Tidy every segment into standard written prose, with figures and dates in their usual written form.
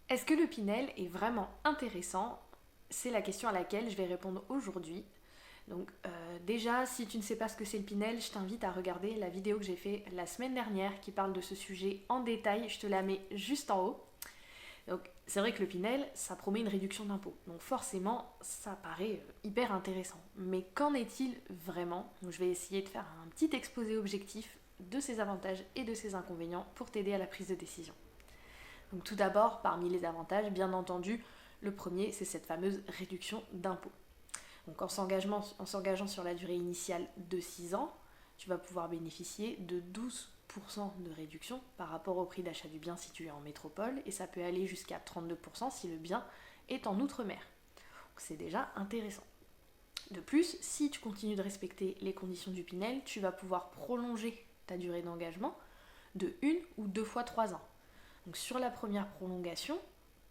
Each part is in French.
Est-ce que le Pinel est vraiment intéressant? C'est la question à laquelle je vais répondre aujourd'hui. Donc déjà, si tu ne sais pas ce que c'est le Pinel, je t'invite à regarder la vidéo que j'ai faite la semaine dernière qui parle de ce sujet en détail. Je te la mets juste en haut. Donc c'est vrai que le Pinel, ça promet une réduction d'impôts. Donc forcément, ça paraît hyper intéressant. Mais qu'en est-il vraiment? Donc, je vais essayer de faire un petit exposé objectif de ses avantages et de ses inconvénients pour t'aider à la prise de décision. Donc tout d'abord, parmi les avantages, bien entendu, le premier, c'est cette fameuse réduction d'impôts. Donc en s'engageant sur la durée initiale de 6 ans, tu vas pouvoir bénéficier de 12% de réduction par rapport au prix d'achat du bien situé en métropole, et ça peut aller jusqu'à 32% si le bien est en outre-mer. Donc c'est déjà intéressant. De plus, si tu continues de respecter les conditions du Pinel, tu vas pouvoir prolonger ta durée d'engagement de 1 ou 2 fois 3 ans. Donc sur la première prolongation,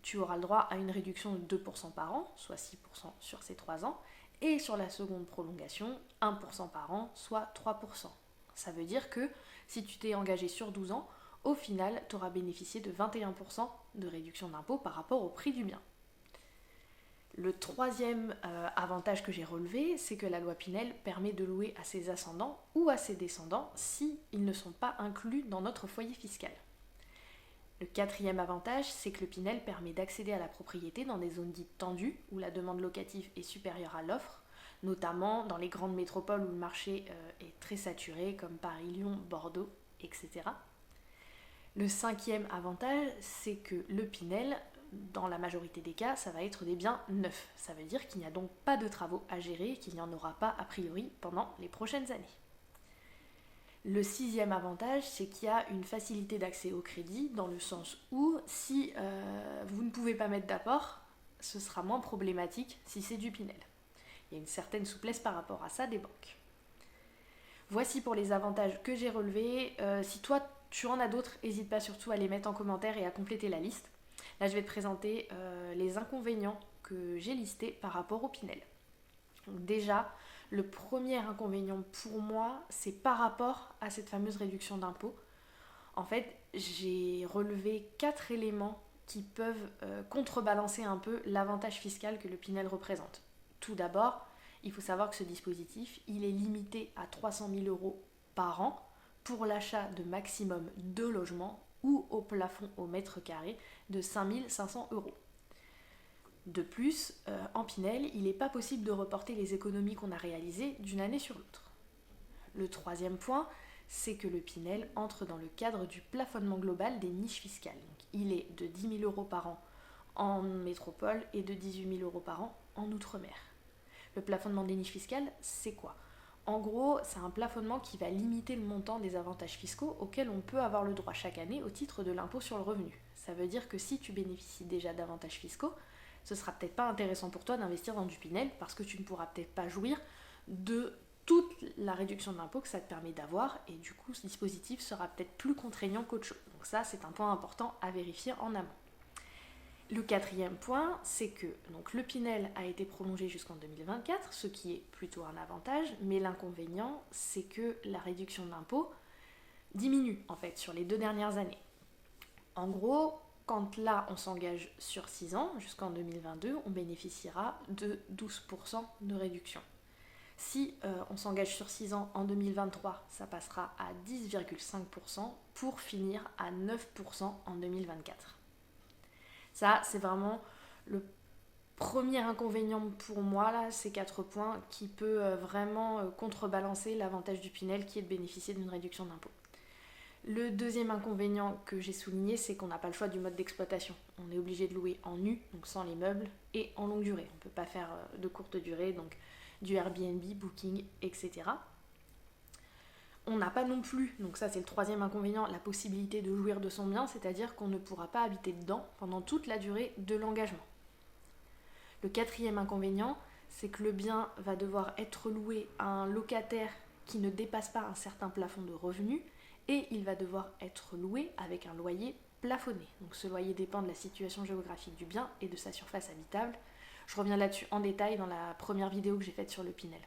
tu auras le droit à une réduction de 2% par an, soit 6% sur ces 3 ans, et sur la seconde prolongation, 1% par an, soit 3%. Ça veut dire que si tu t'es engagé sur 12 ans, au final, tu auras bénéficié de 21% de réduction d'impôt par rapport au prix du bien. Le troisième avantage que j'ai relevé, c'est que la loi Pinel permet de louer à ses ascendants ou à ses descendants si ils ne sont pas inclus dans notre foyer fiscal. Le quatrième avantage, c'est que le Pinel permet d'accéder à la propriété dans des zones dites tendues, où la demande locative est supérieure à l'offre, notamment dans les grandes métropoles où le marché est très saturé, comme Paris, Lyon, Bordeaux, etc. Le cinquième avantage, c'est que le Pinel, dans la majorité des cas, ça va être des biens neufs. Ça veut dire qu'il n'y a donc pas de travaux à gérer, qu'il n'y en aura pas a priori pendant les prochaines années. Le sixième avantage, c'est qu'il y a une facilité d'accès au crédit, dans le sens où si vous ne pouvez pas mettre d'apport, ce sera moins problématique si c'est du Pinel. Il y a une certaine souplesse par rapport à ça des banques. Voici pour les avantages que j'ai relevés. Si toi tu en as d'autres, n'hésite pas surtout à les mettre en commentaire et à compléter la liste. Là je vais te présenter les inconvénients que j'ai listés par rapport au Pinel. Donc déjà, le premier inconvénient pour moi, c'est par rapport à cette fameuse réduction d'impôt. En fait, j'ai relevé 4 éléments qui peuvent contrebalancer un peu l'avantage fiscal que le Pinel représente. Tout d'abord, il faut savoir que ce dispositif, il est limité à 300 000 euros par an pour l'achat de maximum 2 logements ou au plafond au mètre carré de 5 500 euros. De plus, en Pinel, il n'est pas possible de reporter les économies qu'on a réalisées d'une année sur l'autre. Le troisième point, c'est que le Pinel entre dans le cadre du plafonnement global des niches fiscales. Donc, il est de 10 000 euros par an en métropole et de 18 000 euros par an en outre-mer. Le plafonnement des niches fiscales, c'est quoi? En gros, c'est un plafonnement qui va limiter le montant des avantages fiscaux auxquels on peut avoir le droit chaque année au titre de l'impôt sur le revenu. Ça veut dire que si tu bénéficies déjà d'avantages fiscaux, ce sera peut-être pas intéressant pour toi d'investir dans du Pinel parce que tu ne pourras peut-être pas jouir de toute la réduction d'impôt que ça te permet d'avoir, et du coup ce dispositif sera peut-être plus contraignant qu'autre chose. Donc ça, c'est un point important à vérifier en amont. Le quatrième point, c'est que donc, le Pinel a été prolongé jusqu'en 2024, ce qui est plutôt un avantage, mais l'inconvénient, c'est que la réduction d'impôt diminue en fait sur les 2 dernières années. En gros, quand là on s'engage sur 6 ans, jusqu'en 2022, on bénéficiera de 12% de réduction. Si on s'engage sur 6 ans en 2023, ça passera à 10,5% pour finir à 9% en 2024. Ça, c'est vraiment le premier inconvénient pour moi, là, ces 4 points, qui peut vraiment contrebalancer l'avantage du Pinel qui est de bénéficier d'une réduction d'impôt. Le deuxième inconvénient que j'ai souligné, c'est qu'on n'a pas le choix du mode d'exploitation. On est obligé de louer en nu, donc sans les meubles, et en longue durée. On ne peut pas faire de courte durée, donc du Airbnb, Booking, etc. On n'a pas non plus, donc ça c'est le troisième inconvénient, la possibilité de jouir de son bien, c'est-à-dire qu'on ne pourra pas habiter dedans pendant toute la durée de l'engagement. Le quatrième inconvénient, c'est que le bien va devoir être loué à un locataire qui ne dépasse pas un certain plafond de revenus, et il va devoir être loué avec un loyer plafonné. Donc ce loyer dépend de la situation géographique du bien et de sa surface habitable. Je reviens là-dessus en détail dans la première vidéo que j'ai faite sur le Pinel.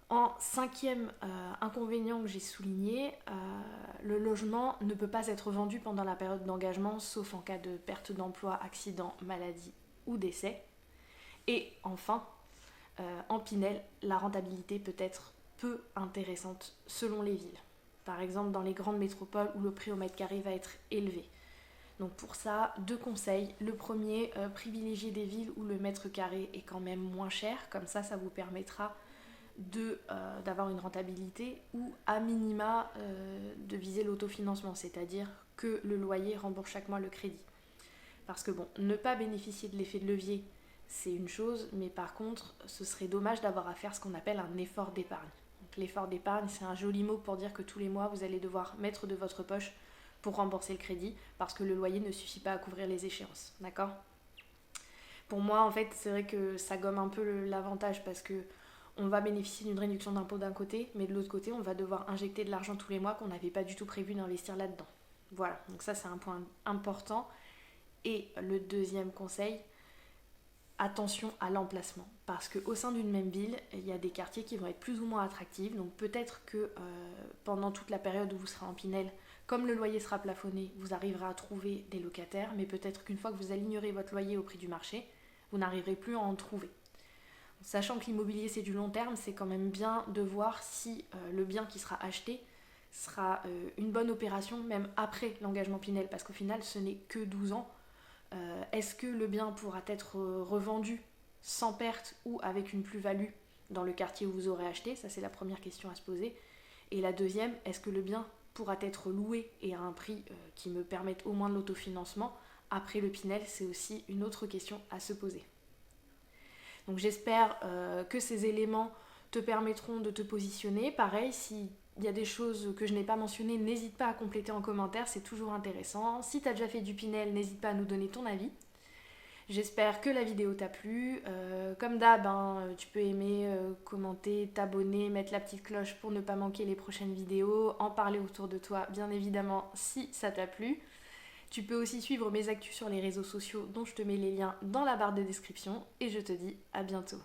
En cinquième inconvénient que j'ai souligné, le logement ne peut pas être vendu pendant la période d'engagement, sauf en cas de perte d'emploi, accident, maladie ou décès. Et enfin, en Pinel, la rentabilité peut être peu intéressante selon les villes. Par exemple, dans les grandes métropoles où le prix au mètre carré va être élevé. Donc pour ça, 2 conseils. Le premier, privilégier des villes où le mètre carré est quand même moins cher. Comme ça vous permettra d'avoir une rentabilité ou à minima de viser l'autofinancement, c'est-à-dire que le loyer rembourse chaque mois le crédit. Parce que bon, ne pas bénéficier de l'effet de levier, c'est une chose, mais par contre, ce serait dommage d'avoir à faire ce qu'on appelle un effort d'épargne. Donc, l'effort d'épargne, c'est un joli mot pour dire que tous les mois, vous allez devoir mettre de votre poche pour rembourser le crédit, parce que le loyer ne suffit pas à couvrir les échéances, d'accord ? Pour moi, en fait, c'est vrai que ça gomme un peu l'avantage, parce que on va bénéficier d'une réduction d'impôt d'un côté, mais de l'autre côté, on va devoir injecter de l'argent tous les mois qu'on n'avait pas du tout prévu d'investir là-dedans. Voilà, donc ça, c'est un point important. Et le deuxième conseil, attention à l'emplacement. Parce qu'au sein d'une même ville, il y a des quartiers qui vont être plus ou moins attractifs. Donc peut-être que pendant toute la période où vous serez en Pinel, comme le loyer sera plafonné, vous arriverez à trouver des locataires. Mais peut-être qu'une fois que vous alignerez votre loyer au prix du marché, vous n'arriverez plus à en trouver. Sachant que l'immobilier c'est du long terme, c'est quand même bien de voir si le bien qui sera acheté sera une bonne opération même après l'engagement Pinel, parce qu'au final ce n'est que 12 ans. Est-ce que le bien pourra être revendu sans perte ou avec une plus-value dans le quartier où vous aurez acheté? Ça c'est la première question à se poser. Et la deuxième, est-ce que le bien pourra être loué et à un prix qui me permette au moins de l'autofinancement après le Pinel? C'est aussi une autre question à se poser. Donc j'espère que ces éléments te permettront de te positionner. Pareil, s'il y a des choses que je n'ai pas mentionnées, n'hésite pas à compléter en commentaire, c'est toujours intéressant. Si tu as déjà fait du Pinel, n'hésite pas à nous donner ton avis. J'espère que la vidéo t'a plu. Comme d'hab, tu peux aimer, commenter, t'abonner, mettre la petite cloche pour ne pas manquer les prochaines vidéos, en parler autour de toi, bien évidemment, si ça t'a plu. Tu peux aussi suivre mes actus sur les réseaux sociaux dont je te mets les liens dans la barre de description et je te dis à bientôt.